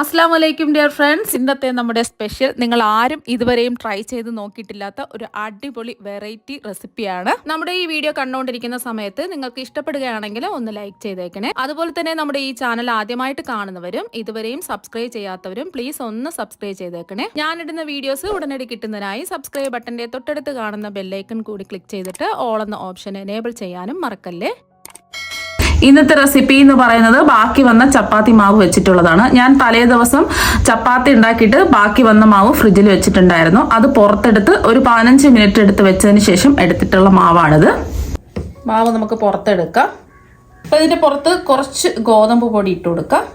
അസ്സാം വലൈക്കും dear friends. ഇന്നത്തെ നമ്മുടെ സ്പെഷ്യൽ നിങ്ങൾ ആരും ഇതുവരെയും ട്രൈ ചെയ്ത് നോക്കിയിട്ടില്ലാത്ത ഒരു അടിപൊളി വെറൈറ്റി റെസിപ്പിയാണ്. നമ്മുടെ ഈ വീഡിയോ കണ്ടുകൊണ്ടിരിക്കുന്ന സമയത്ത് നിങ്ങൾക്ക് ഇഷ്ടപ്പെടുകയാണെങ്കിൽ ഒന്ന് ലൈക്ക് ചെയ്തേക്കണേ. അതുപോലെ തന്നെ നമ്മുടെ ഈ ചാനൽ ആദ്യമായിട്ട് കാണുന്നവരും ഇതുവരെയും സബ്സ്ക്രൈബ് ചെയ്യാത്തവരും പ്ലീസ് ഒന്ന് സബ്സ്ക്രൈബ് ചെയ്തേക്കണേ. ഞാനിടുന്ന വീഡിയോസ് ഉടനടി കിട്ടുന്നതിനായി സബ്സ്ക്രൈബ് ബട്ടന്റെ തൊട്ടടുത്ത് കാണുന്ന ബെല്ലൈക്കൺ കൂടി ക്ലിക്ക് ചെയ്തിട്ട് ഓൾ എന്ന ഓപ്ഷൻ എനേബിൾ ചെയ്യാനും മറക്കല്ലേ. ഇന്നത്തെ റെസിപ്പി എന്ന് പറയുന്നത് ബാക്കി വന്ന ചപ്പാത്തി മാവ് വെച്ചിട്ടുള്ളതാണ്. ഞാൻ തലേ ദിവസം ചപ്പാത്തി ഉണ്ടാക്കിയിട്ട് ബാക്കി വന്ന മാവ് ഫ്രിഡ്ജിൽ വെച്ചിട്ടുണ്ടായിരുന്നു. അത് പുറത്തെടുത്ത് ഒരു 15 മിനിറ്റ് എടുത്ത് വെച്ചതിന് ശേഷം എടുത്തിട്ടുള്ള മാവാണിത്. മാവ് നമുക്ക് പുറത്തെടുക്കാം. അപ്പോൾ ഇതിൻ്റെ പുറത്ത് കുറച്ച് ഗോതമ്പ് പൊടി ഇട്ട് കൊടുക്കാം.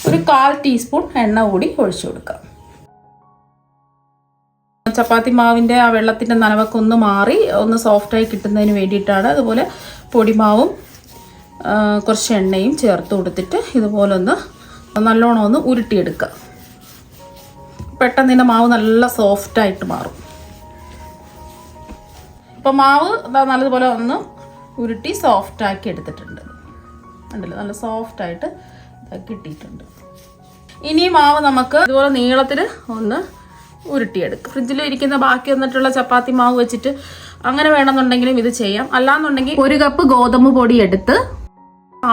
ഒരു 1/4 ടീസ്പൂൺ എണ്ണ കൂടി ഒഴിച്ചു കൊടുക്കാം. ചപ്പാത്തി മാവിൻ്റെ ആ വെള്ളത്തിൻ്റെ നനവൊക്കെ ഒന്ന് മാറി ഒന്ന് സോഫ്റ്റായി കിട്ടുന്നതിന് വേണ്ടിയിട്ടാണ്. അതുപോലെ പൊടിമാവും കുറച്ച് എണ്ണയും ചേർത്ത് കൊടുത്തിട്ട് ഇതുപോലെ ഒന്ന് നല്ലോണം ഒന്ന് ഉരുട്ടിയെടുക്കുക. പെട്ടെന്ന് ഇതിൻ്റെ മാവ് നല്ല സോഫ്റ്റായിട്ട് മാറും. ഇപ്പം മാവ് നല്ലതുപോലെ ഒന്ന് ഉരുട്ടി സോഫ്റ്റാക്കി എടുത്തിട്ടുണ്ട്. ഉണ്ടല്ലോ, നല്ല സോഫ്റ്റായിട്ട് കിട്ടിയിട്ടുണ്ട്. ഇനി മാവ് നമുക്ക് ഇതുപോലെ നീളത്തിൽ ഒന്ന് ഉരുട്ടിയെടുക്കും. ഫ്രിഡ്ജിൽ ഇരിക്കുന്ന ബാക്കി വന്നിട്ടുള്ള ചപ്പാത്തി മാവ് വെച്ചിട്ട് അങ്ങനെ വേണമെന്നുണ്ടെങ്കിലും ഇത് ചെയ്യാം. അല്ലാന്നുണ്ടെങ്കിൽ 1 കപ്പ് ഗോതമ്പ് പൊടി എടുത്ത്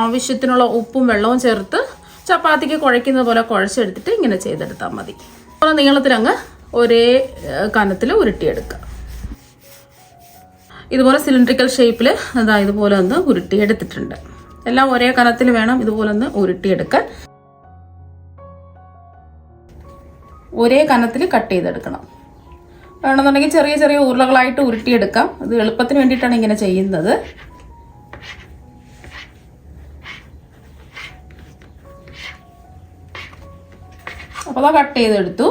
ആവശ്യത്തിനുള്ള ഉപ്പും വെള്ളവും ചേർത്ത് ചപ്പാത്തിക്ക് കുഴയ്ക്കുന്ന പോലെ കുഴച്ചെടുത്തിട്ട് ഇങ്ങനെ ചെയ്തെടുത്താൽ മതി. അപ്പോൾ നീളത്തിലങ്ങ് ഒരേ കനത്തിൽ ഉരുട്ടിയെടുക്കുക. ഇതുപോലെ സിലിണ്ടറിക്കൽ ഷേപ്പിൽ ഇതുപോലെ ഒന്ന് ഉരുട്ടിയെടുത്തിട്ടുണ്ട്. എല്ലാം ഒരേ കനത്തിൽ വേണം ഇതുപോലെ ഒന്ന് ഉരുട്ടിയെടുക്കാൻ. ഒരേ കനത്തിൽ കട്ട് ചെയ്തെടുക്കണം. വേണമെന്നുണ്ടെങ്കിൽ ചെറിയ ചെറിയ ഉരുളകളായിട്ട് ഉരുട്ടിയെടുക്കാം. അത് എളുപ്പത്തിന് വേണ്ടിയിട്ടാണ് ഇങ്ങനെ ചെയ്യുന്നത്. അപ്പോൾ അത് കട്ട് ചെയ്തെടുത്തു.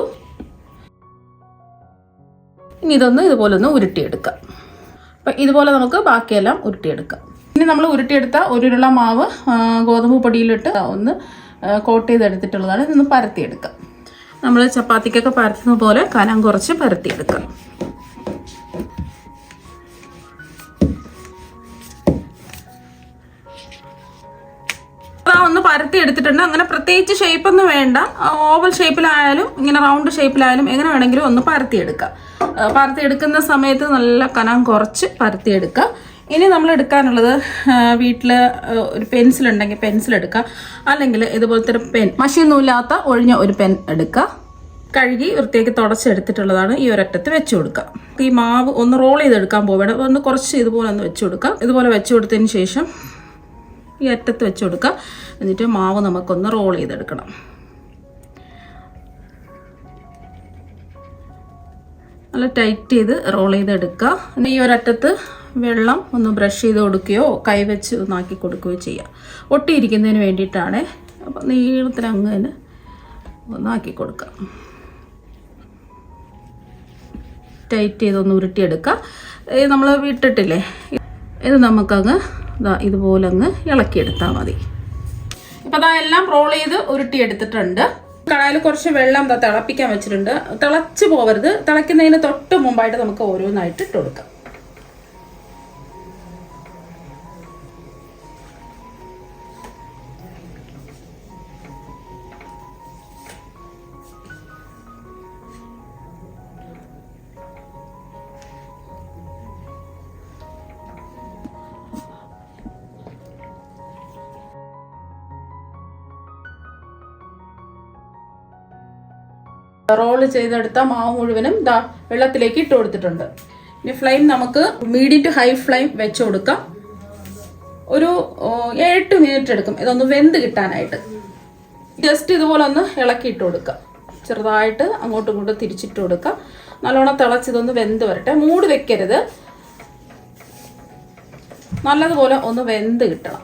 ഇനി ഇതൊന്ന് ഇതുപോലെ ഒന്ന് ഉരുട്ടിയെടുക്കാം. അപ്പം ഇതുപോലെ നമുക്ക് ബാക്കിയെല്ലാം ഉരുട്ടിയെടുക്കാം. ഇനി നമ്മൾ ഉരുട്ടിയെടുത്ത ഒരു ഉരുള മാവ് ഗോതമ്പ് പൊടിയിലിട്ട് ഒന്ന് കോട്ട് ചെയ്തെടുത്തിട്ടുള്ളതാണ്. ഇതൊന്ന് പരത്തിയെടുക്കാം. നമ്മൾ ചപ്പാത്തിക്കൊക്കെ പരത്തുന്ന പോലെ കനം കുറച്ച് പരത്തിയെടുക്കാം. ഒന്ന് പരത്തി എടുത്തിട്ടുണ്ട്. അങ്ങനെ പ്രത്യേകിച്ച് ഷേപ്പൊന്നും വേണ്ട. ഓവൽ ഷേപ്പിലായാലും ഇങ്ങനെ റൗണ്ട് ഷേപ്പിലായാലും എങ്ങനെ വേണമെങ്കിലും ഒന്ന് പരത്തിയെടുക്കാം. പരത്തിയെടുക്കുന്ന സമയത്ത് നല്ല കനം കുറച്ച് പരത്തിയെടുക്കുക. ഇനി നമ്മൾ എടുക്കാനുള്ളത് വീട്ടിൽ ഒരു പെൻസിൽ ഉണ്ടെങ്കിൽ പെൻസിൽ എടുക്കുക. അല്ലെങ്കിൽ ഇതുപോലത്തെ ഒരു പെൻ, മഷിയൊന്നുമില്ലാത്ത ഒഴിഞ്ഞ ഒരു പെൻ എടുക്കുക. കഴുകി വൃത്തിയാക്കി തുടച്ചെടുത്തിട്ടുള്ളതാണ്. ഈ ഒരറ്റത്ത് വെച്ച് കൊടുക്കുക. ഈ മാവ് ഒന്ന് റോൾ ചെയ്തെടുക്കാൻ പോവേണം. ഒന്ന് കുറച്ച് ഇതുപോലെ ഒന്ന് വെച്ച് കൊടുക്കാം. ഇതുപോലെ വെച്ച് കൊടുത്തതിന് ശേഷം ഈ അറ്റത്ത് വെച്ച് കൊടുക്കുക. എന്നിട്ട് മാവ് നമുക്കൊന്ന് റോൾ ചെയ്തെടുക്കണം. നല്ല ടൈറ്റ് ചെയ്ത് റോൾ ചെയ്തെടുക്കുക. ഈ ഒരറ്റത്ത് വെള്ളം ഒന്ന് ബ്രഷ് ചെയ്ത് കൊടുക്കുകയോ കൈവച്ച് ഒന്നാക്കി കൊടുക്കുകയോ ചെയ്യുക. ഒട്ടിയിരിക്കുന്നതിന് വേണ്ടിയിട്ടാണ്. അപ്പം നീളത്തിൽ അങ്ങനെ ഒന്നാക്കി കൊടുക്കുക. ടൈറ്റ് ചെയ്തൊന്ന് ഉരുട്ടിയെടുക്കുക. നമ്മൾ വിട്ടിട്ടില്ലേ, ഇത് നമുക്കങ്ങ് ഇതുപോലെ അങ്ങ് ഇളക്കിയെടുത്താൽ മതി. ഇപ്പം എല്ലാം റോൾ ചെയ്ത് ഉരുട്ടിയെടുത്തിട്ടുണ്ട്. കടായിൽ കുറച്ച് വെള്ളം തിളപ്പിക്കാൻ വെച്ചിട്ടുണ്ട്. തിളച്ച് പോവരുത്. തിളയ്ക്കുന്നതിന് തൊട്ട് മുമ്പായിട്ട് നമുക്ക് ഓരോന്നായിട്ട് ഇട്ട് കൊടുക്കാം. റോള് ചെയ്തെടുത്ത മാവ് മുഴുവനും വെള്ളത്തിലേക്ക് ഇട്ട് കൊടുത്തിട്ടുണ്ട്. ഇനി ഫ്ലെയിം നമുക്ക് മീഡിയം ടു ഹൈ ഫ്ലെയിം വെച്ച് കൊടുക്കാം. ഒരു 7 മിനിറ്റ് എടുക്കും ഇതൊന്ന് വെന്ത് കിട്ടാനായിട്ട്. ജസ്റ്റ് ഇതുപോലെ ഒന്ന് ഇളക്കി ഇട്ട് കൊടുക്കുക. ചെറുതായിട്ട് അങ്ങോട്ടും ഇങ്ങോട്ടും തിരിച്ചിട്ട് കൊടുക്കുക. നല്ലോണം തിളച്ചിതൊന്ന് വെന്ത് വരട്ടെ. മൂടി വെക്കരുത്. നല്ലതുപോലെ ഒന്ന് വെന്ത് കിട്ടണം.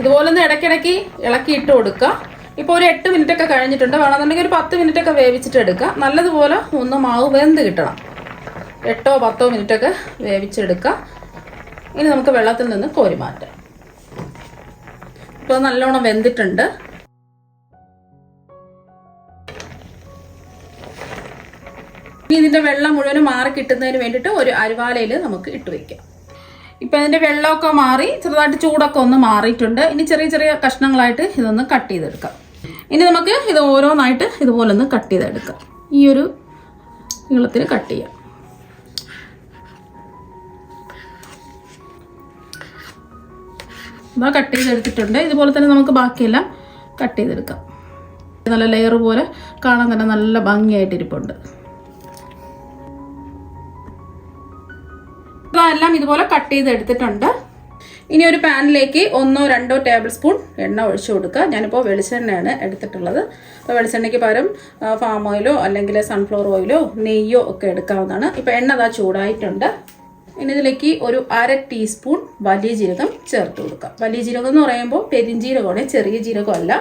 ഇതുപോലെ ഒന്ന് ഇടയ്ക്കിടയ്ക്ക് ഇളക്കി ഇട്ട് കൊടുക്കുക. ഇപ്പോൾ ഒരു 8 മിനിറ്റ് ഒക്കെ കഴിഞ്ഞിട്ടുണ്ട്. വേണമെന്നുണ്ടെങ്കിൽ ഒരു 10 മിനിറ്റ് ഒക്കെ വേവിച്ചിട്ട് എടുക്കുക. നല്ലതുപോലെ ഒന്ന് മാവ് വെന്ത് കിട്ടണം. 8-10 മിനിറ്റ് ഒക്കെ വേവിച്ചെടുക്കുക. ഇനി നമുക്ക് വെള്ളത്തിൽ നിന്ന് കോരി മാറ്റാം. ഇപ്പോൾ നല്ലോണം വെന്തിട്ടുണ്ട്. ഇനി ഇതിൻ്റെ വെള്ളം മുഴുവനും മാറി കിട്ടുന്നതിന് വേണ്ടിയിട്ട് ഒരു അരിവാലയിൽ നമുക്ക് ഇട്ട് വയ്ക്കാം. ഇപ്പം ഇതിൻ്റെ വെള്ളമൊക്കെ മാറി ചെറുതായിട്ട് ചൂടൊക്കെ ഒന്ന് മാറിയിട്ടുണ്ട്. ഇനി ചെറിയ ചെറിയ കഷ്ണങ്ങളായിട്ട് ഇതൊന്ന് കട്ട് ചെയ്തെടുക്കാം. ഇനി നമുക്ക് ഇത് ഓരോന്നായിട്ട് ഇതുപോലെ ഒന്ന് കട്ട് ചെയ്തെടുക്കാം. ഈ ഒരു നീളത്തിൽ കട്ട് ചെയ്യാം. ഇതാ കട്ട് ചെയ്തെടുത്തിട്ടുണ്ട്. ഇതുപോലെ തന്നെ നമുക്ക് ബാക്കിയെല്ലാം കട്ട് ചെയ്തെടുക്കാം. നല്ല ലെയർ പോലെ കാണാൻ തന്നെ നല്ല ഭംഗിയായിട്ടിരിപ്പുണ്ട്. ഇതെല്ലാം ഇതുപോലെ കട്ട് ചെയ്തെടുത്തിട്ടുണ്ട്. ഇനി ഒരു പാനിലേക്ക് 1-2 ടേബിൾ സ്പൂൺ എണ്ണ ഒഴിച്ചു കൊടുക്കുക. ഞാനിപ്പോൾ വെളിച്ചെണ്ണയാണ് എടുത്തിട്ടുള്ളത്. അപ്പോൾ വെളിച്ചെണ്ണയ്ക്ക് പകരം ഫാം ഓയിലോ അല്ലെങ്കിൽ സൺഫ്ലവർ ഓയിലോ നെയ്യോ ഒക്കെ എടുക്കാവുന്നതാണ്. ഇപ്പോൾ എണ്ണ അതാ ചൂടായിട്ടുണ്ട്. ഇനി ഇതിലേക്ക് ഒരു 1/2 ടീസ്പൂൺ വലിയ ജീരകം ചേർത്ത് കൊടുക്കുക. വലിയ ജീരകം എന്ന് പറയുമ്പോൾ പെരിഞ്ജീരകമാണ്, ചെറിയ ജീരകമല്ല.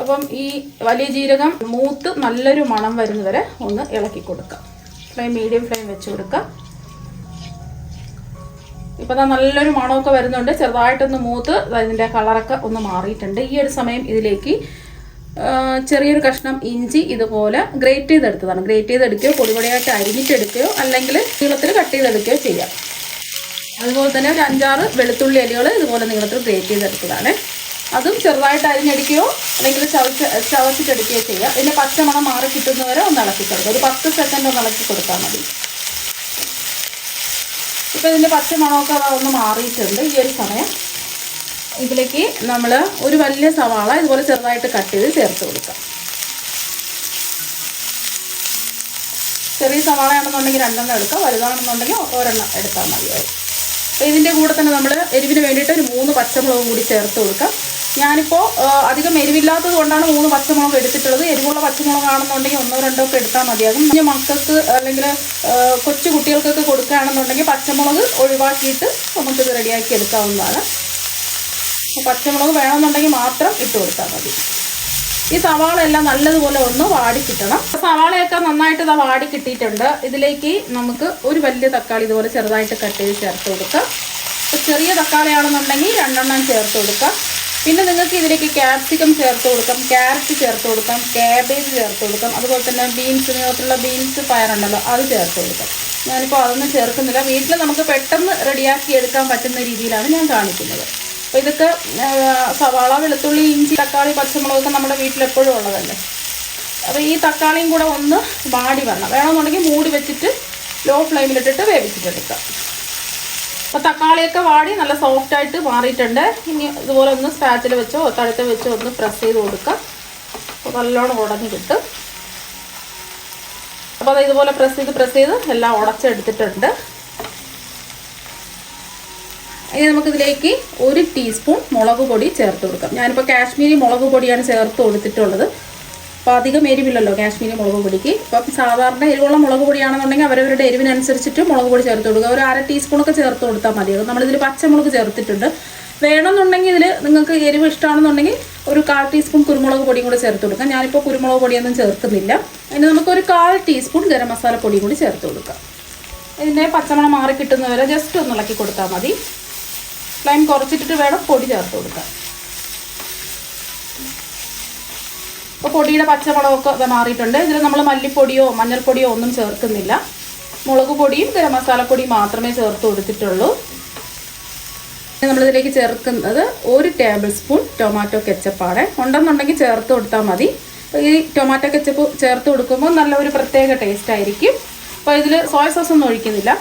അപ്പം ഈ വലിയ ജീരകം മൂത്ത് നല്ലൊരു മണം വരുന്നവരെ ഒന്ന് ഇളക്കി കൊടുക്കുക. മീഡിയം ഫ്ലെയിം വെച്ച് കൊടുക്കുക. ഇപ്പോൾ അതാ നല്ലൊരു മണമൊക്കെ വരുന്നുണ്ട്. ചെറുതായിട്ടൊന്ന് മൂത്ത് അതിൻ്റെ കളറൊക്കെ ഒന്ന് മാറിയിട്ടുണ്ട്. ഈ ഒരു സമയം ഇതിലേക്ക് ചെറിയൊരു കഷ്ണം ഇഞ്ചി ഇതുപോലെ ഗ്രേറ്റ് ചെയ്തെടുത്തതാണ്. ഗ്രേറ്റ് ചെയ്തെടുക്കുകയോ പൊടിപൊടിയായിട്ട് അരിഞ്ഞിട്ടെടുക്കുകയോ അല്ലെങ്കിൽ നീളത്തിൽ കട്ട് ചെയ്തെടുക്കുകയോ ചെയ്യാം. അതുപോലെ തന്നെ ഒരു 5-6 വെളുത്തുള്ളി അല്ലികൾ ഇതുപോലെ നീളത്തിൽ ഗ്രേറ്റ് ചെയ്തെടുത്തതാണ്. അതും ചെറുതായിട്ട് അരിഞ്ഞെടുക്കുകയോ അല്ലെങ്കിൽ ചവച്ചിട്ടെടുക്കുകയോ ചെയ്യാം. ഇതിൻ്റെ പച്ചമണം മാറി കിട്ടുന്നവരെ ഒന്ന് ഇളക്കി കൊടുക്കുക. ഒരു 10 സെക്കൻഡ് ഒന്ന് ഇളക്കി കൊടുത്താൽ മതി. ഇപ്പോൾ ഇതിൻ്റെ പച്ചമണമൊക്കെ ഒന്ന് മാറിയിട്ടുണ്ട്. ഈ ഒരു സമയം ഇതിലേക്ക് നമ്മൾ ഒരു വലിയ സവാള ഇതുപോലെ ചെറുതായിട്ട് കട്ട് ചെയ്ത് ചേർത്ത് കൊടുക്കാം. ചെറിയ സവാളയാണെന്നുണ്ടെങ്കിൽ 2 എടുക്കാം, വലുതാണെന്നുണ്ടെങ്കിൽ 1 എടുത്താൽ മതിയാവും. അപ്പോൾ ഇതിൻ്റെ കൂടെ തന്നെ നമ്മൾ എരിവിന് വേണ്ടിയിട്ട് ഒരു 3 പച്ചമുളകും കൂടി ചേർത്ത് കൊടുക്കാം. ഞാനിപ്പോൾ അധികം എരിവില്ലാത്തത് കൊണ്ടാണ് 3 പച്ചമുളക് എടുത്തിട്ടുള്ളത്. എരിവുള്ള പച്ചമുളകാണെന്നുണ്ടെങ്കിൽ 1-2 ഒക്കെ എടുത്താൽ മതിയാകും. കുഞ്ഞു മക്കൾക്ക് അല്ലെങ്കിൽ കൊച്ചു കുട്ടികൾക്കൊക്കെ കൊടുക്കുകയാണെന്നുണ്ടെങ്കിൽ പച്ചമുളക് ഒഴിവാക്കിയിട്ട് നമുക്കിത് റെഡിയാക്കി എടുക്കാവുന്നതാണ്. പച്ചമുളക് വേണമെന്നുണ്ടെങ്കിൽ മാത്രം ഇട്ട് കൊടുത്താൽ മതി. ഈ സവാള എല്ലാം നല്ലതുപോലെ ഒന്ന് വാടി കിട്ടണം. സവാളയൊക്കെ നന്നായിട്ട് ഇതാ വാടി കിട്ടിയിട്ടുണ്ട്. ഇതിലേക്ക് നമുക്ക് ഒരു വലിയ തക്കാളി ഇതുപോലെ ചെറുതായിട്ട് കട്ട് ചെയ്ത് ചേർത്ത് കൊടുക്കാം. ചെറിയ തക്കാളിയാണെന്നുണ്ടെങ്കിൽ 2 ചേർത്ത് കൊടുക്കാം. പിന്നെ നിങ്ങൾക്ക് ഇതിലേക്ക് ക്യാപ്സിക്കം ചേർത്ത് കൊടുക്കാം, ക്യാരറ്റ് ചേർത്ത് കൊടുക്കാം, കാബേജ് ചേർത്ത് കൊടുക്കാം. അതുപോലെ തന്നെ ബീൻസ്, നീളത്തിലുള്ള ബീൻസ് പയറുണ്ടല്ലോ അത് ചേർത്ത് കൊടുക്കാം. ഞാനിപ്പോൾ അതൊന്നും ചേർക്കുന്നില്ല. വീട്ടിൽ നമുക്ക് പെട്ടെന്ന് റെഡിയാക്കി എടുക്കാൻ പറ്റുന്ന രീതിയിലാണ് ഞാൻ കാണിക്കുന്നത്. അപ്പോൾ ഇതൊക്കെ സവാള, വെളുത്തുള്ളി, ഇഞ്ചി, തക്കാളി, പച്ചമുളകൊക്കെ നമ്മുടെ വീട്ടിലെപ്പോഴും ഉള്ളതല്ലേ. അപ്പോൾ ഈ തക്കാളിയും കൂടെ ഒന്ന് വാടി വേണമെന്നുണ്ടെങ്കിൽ മൂടി വെച്ചിട്ട് ലോ ഫ്ലെയിമിലിട്ടിട്ട് വേവിച്ചിട്ടെടുക്കാം. അപ്പോൾ തക്കാളിയൊക്കെ വാടി നല്ല സോഫ്റ്റായിട്ട് മാറിയിട്ടുണ്ട്. ഇനി ഇതുപോലെ ഒന്ന് സ്പാച്ചിൽ വെച്ചോ തഴുത്ത് വെച്ചോ ഒന്ന് പ്രസ് ചെയ്ത് കൊടുക്കാം. അപ്പോൾ നല്ലോണം ഉടഞ്ഞ് കിട്ടും. അപ്പോൾ അത് ഇതുപോലെ പ്രസ് ചെയ്ത് എല്ലാം ഉടച്ചെടുത്തിട്ടുണ്ട്. ഇനി നമുക്കിതിലേക്ക് 1 ടീസ്പൂൺ മുളക് പൊടി ചേർത്ത് കൊടുക്കാം. ഞാനിപ്പോൾ കാശ്മീരി മുളക് പൊടിയാണ് ചേർത്ത് കൊടുത്തിട്ടുള്ളത്. അപ്പോൾ അധികം എരിവില്ലല്ലോ കാശ്മീരി മുളക് പൊടിക്ക്. ഇപ്പം സാധാരണ എരിവുള്ള മുളക് പൊടിയാണെന്നുണ്ടെങ്കിൽ അവരവരുടെ എരിവിനനുസരിച്ചിട്ട് മുളക് പൊടി ചേർത്ത് കൊടുക്കുക. ഒരു 1/2 ടീസ്പൂണൊക്കെ ചേർത്ത് കൊടുത്താൽ മതിയാകും. നമ്മളിതിൽ പച്ചമുളക് ചേർത്തിട്ടുണ്ട്. വേണമെന്നുണ്ടെങ്കിൽ ഇതിൽ നിങ്ങൾക്ക് എരിവ് ഇഷ്ടമാണെന്നുണ്ടെങ്കിൽ ഒരു 1/4 ടീസ്പൂൺ കുരുമുളക് പൊടിയും കൂടി ചേർത്ത് കൊടുക്കാം. ഞാനിപ്പോൾ കുരുമുളക് പൊടിയൊന്നും ചേർക്കുന്നില്ല. ഇനി നമുക്കൊരു 1/4 ടീസ്പൂൺ ഗരം മസാല പൊടിയും കൂടി ചേർത്ത് കൊടുക്കാം. ഇതിൻ്റെ പച്ചമണം മാറി കിട്ടുന്നവരെ ജസ്റ്റ് ഒന്ന് ഇളക്കി കൊടുത്താൽ മതി. ഫ്ലെയിം കുറച്ചിട്ടിട്ട് വേണം പൊടി ചേർത്ത് കൊടുക്കാൻ. അപ്പോൾ പൊടിയുടെ പച്ചമുളകൊക്കെ ഇത് മാറിയിട്ടുണ്ട്. ഇതിൽ നമ്മൾ മല്ലിപ്പൊടിയോ മഞ്ഞൾപ്പൊടിയോ ഒന്നും ചേർക്കുന്നില്ല. മുളക് പൊടിയും ഗരം മസാലപ്പൊടിയും മാത്രമേ ചേർത്ത് കൊടുത്തിട്ടുള്ളൂ. നമ്മളിതിലേക്ക് ചേർക്കുന്നത് 1 ടേബിൾ സ്പൂൺ ടൊമാറ്റോ കെച്ചപ്പാണ്. ഉണ്ടെന്നുണ്ടെങ്കിൽ ചേർത്ത് കൊടുത്താൽ മതി. ഈ ടൊമാറ്റോ കെച്ചപ്പ് ചേർത്ത് കൊടുക്കുമ്പോൾ നല്ല ഒരു പ്രത്യേക ടേസ്റ്റ് ആയിരിക്കും. അപ്പോൾ ഇതിൽ സോയ സോസ് ഒന്നും ഒഴിക്കുന്നില്ല.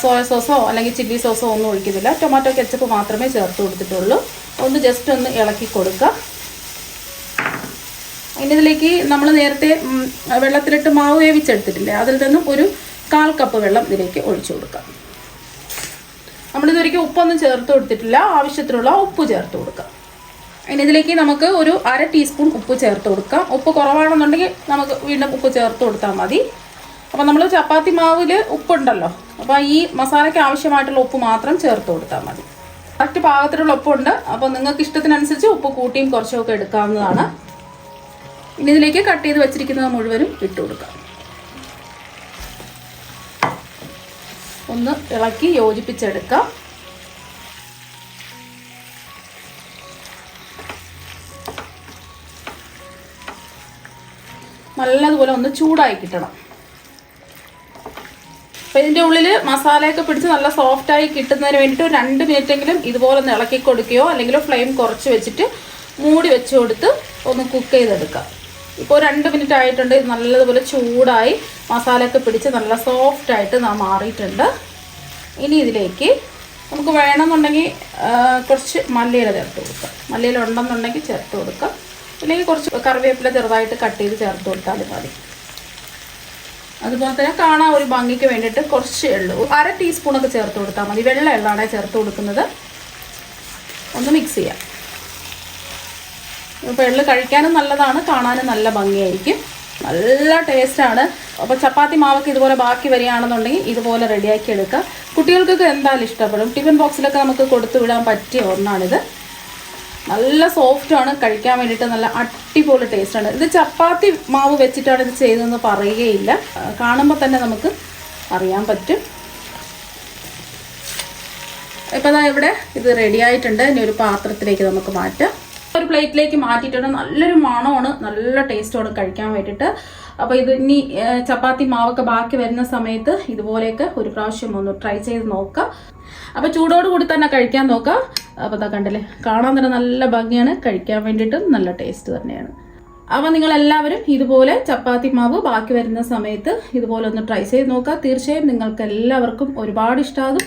സോയ സോസോ അല്ലെങ്കിൽ ചില്ലി സോസോ ഒന്നും ഒഴിക്കുന്നില്ല. ടൊമാറ്റോ കെച്ചപ്പ് മാത്രമേ ചേർത്ത് കൊടുത്തിട്ടുള്ളൂ. ഒന്ന് ജസ്റ്റ് ഒന്ന് ഇളക്കി കൊടുക്കുക. ഇനി ഇതിലേക്ക് നമ്മൾ നേരത്തെ വെള്ളത്തിലിട്ട് മാവ് വേവിച്ചെടുത്തിട്ടില്ലേ, അതിൽ നിന്നും ഒരു 1/4 കപ്പ് വെള്ളം ഇതിലേക്ക് ഒഴിച്ചു കൊടുക്കാം. നമ്മളിതൊരിക്കലും ഉപ്പൊന്നും ചേർത്ത് കൊടുത്തിട്ടില്ല. ആവശ്യത്തിനുള്ള ഉപ്പ് ചേർത്ത് കൊടുക്കാം. ഇനി ഇതിലേക്ക് നമുക്ക് ഒരു 1/2 ടീസ്പൂൺ ഉപ്പ് ചേർത്ത് കൊടുക്കാം. ഉപ്പ് കുറവാണെന്നുണ്ടെങ്കിൽ നമുക്ക് വീണ്ടും ഉപ്പ് ചേർത്ത് കൊടുത്താൽ മതി. അപ്പോൾ നമ്മൾ ചപ്പാത്തി മാവിൽ ഉപ്പുണ്ടല്ലോ, അപ്പോൾ ഈ മസാലയ്ക്ക് ആവശ്യമായിട്ടുള്ള ഉപ്പ് മാത്രം ചേർത്ത് കൊടുത്താൽ മതി. കറക്റ്റ് പാകത്തിലുള്ള ഉപ്പുണ്ട്. അപ്പോൾ നിങ്ങൾക്ക് ഇഷ്ടത്തിനനുസരിച്ച് ഉപ്പ് കൂട്ടിയും കുറച്ചൊക്കെ എടുക്കാവുന്നതാണ്. ഇനി ഇതിലേക്ക് കട്ട് ചെയ്ത് വെച്ചിരിക്കുന്നത് മുഴുവനും ഇട്ട് കൊടുക്കാം. ഒന്ന് ഇളക്കി യോജിപ്പിച്ചെടുക്കാം. നല്ലതുപോലെ ഒന്ന് ചൂടായി കിട്ടണം. അപ്പോൾ ഇതിൻ്റെ ഉള്ളിൽ മസാലയൊക്കെ പിടിച്ച് നല്ല സോഫ്റ്റായി കിട്ടുന്നതിന് വേണ്ടിയിട്ട് ഒരു 2 മിനിറ്റെങ്കിലും ഇതുപോലെ ഒന്ന് ഇളക്കി കൊടുക്കുകയോ അല്ലെങ്കിൽ ഫ്ലെയിം കുറച്ച് വെച്ചിട്ട് മൂടി വെച്ച് കൊടുത്ത് ഒന്ന് കുക്ക് ചെയ്തെടുക്കാം. ഇപ്പോൾ 2 മിനിറ്റ് ആയിട്ടുണ്ട്. ഇത് നല്ലതുപോലെ ചൂടായി മസാലയൊക്കെ പിടിച്ച് നല്ല സോഫ്റ്റായിട്ട് മാറിയിട്ടുണ്ട്. ഇനി ഇതിലേക്ക് നമുക്ക് വേണമെന്നുണ്ടെങ്കിൽ കുറച്ച് മല്ലിയില ചേർത്ത് കൊടുക്കാം. മല്ലിയില ഉണ്ടെന്നുണ്ടെങ്കിൽ ചേർത്ത് കൊടുക്കാം, അല്ലെങ്കിൽ കുറച്ച് കറിവേപ്പില ചെറുതായിട്ട് കട്ട് ചെയ്ത് ചേർത്ത് കൊടുത്താലും മതി. അതുപോലെ തന്നെ കാണാൻ ഒരു ഭംഗിക്ക് വേണ്ടിയിട്ട് കുറച്ച് എള്ളു 1/2 ടീസ്പൂണൊക്കെ ചേർത്ത് കൊടുത്താൽ മതി. വെള്ള എള്ളാണ് ചേർത്ത് കൊടുക്കുന്നത്. ഒന്ന് മിക്സ് ചെയ്യാം. ഇപ്പോൾ എള്ള് കഴിക്കാനും നല്ലതാണ്, കാണാനും നല്ല ഭംഗിയായിരിക്കും, നല്ല ടേസ്റ്റാണ്. അപ്പോൾ ചപ്പാത്തി മാവൊക്കെ ഇതുപോലെ ബാക്കി വരികയാണെന്നുണ്ടെങ്കിൽ ഇതുപോലെ റെഡിയാക്കി എടുക്കുക. കുട്ടികൾക്കൊക്കെ എന്തായാലും ഇഷ്ടപ്പെടും. ടിഫിൻ ബോക്സിലൊക്കെ നമുക്ക് കൊടുത്തു വിടാൻ പറ്റിയ ഒന്നാണിത്. നല്ല സോഫ്റ്റാണ്, കഴിക്കാൻ വേണ്ടിയിട്ട് നല്ല അടിപൊളി ടേസ്റ്റാണ്. ഇത് ചപ്പാത്തി മാവ് വെച്ചിട്ടാണ് ഇത് ചെയ്തതെന്ന് പറയുകയില്ല, കാണുമ്പോൾ തന്നെ നമുക്ക് അറിയാൻ പറ്റും. ഇപ്പോൾ ദാ ഇവിടെ ഇത് റെഡി ആയിട്ടുണ്ട്. ഇനി ഒരു പാത്രത്തിലേക്ക് നമുക്ക് മാറ്റാം. ഒരു പ്ലേറ്റിലേക്ക് മാറ്റിയിട്ടുണ്ട്. നല്ലൊരു മണമാണ്, നല്ല ടേസ്റ്റോട് കഴിക്കാൻ വേണ്ടിയിട്ട്. അപ്പോൾ ഇത് ഇനി ചപ്പാത്തി മാവൊക്കെ ബാക്കി വരുന്ന സമയത്ത് ഇതുപോലെയൊക്കെ ഒരു പ്രാവശ്യം ഒന്ന് ട്രൈ ചെയ്ത് നോക്കുക. അപ്പോൾ ചൂടോട് കൂടി തന്നെ കഴിക്കാൻ നോക്കുക. അപ്പോൾ ഇതാ കണ്ടില്ലേ, കാണാൻ തന്നെ നല്ല ഭംഗിയാണ്, കഴിക്കാൻ വേണ്ടിയിട്ടും നല്ല ടേസ്റ്റ് തന്നെയാണ്. അപ്പോൾ നിങ്ങളെല്ലാവരും ഇതുപോലെ ചപ്പാത്തി മാവ് ബാക്കി വരുന്ന സമയത്ത് ഇതുപോലെ ഒന്ന് ട്രൈ ചെയ്ത് നോക്കുക. തീർച്ചയായും നിങ്ങൾക്ക് എല്ലാവർക്കും ഒരുപാട് ഇഷ്ടമാകും.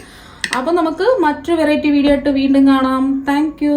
അപ്പോൾ നമുക്ക് മറ്റൊരു വെറൈറ്റി വീഡിയോ ആയിട്ട് വീണ്ടും കാണാം. താങ്ക്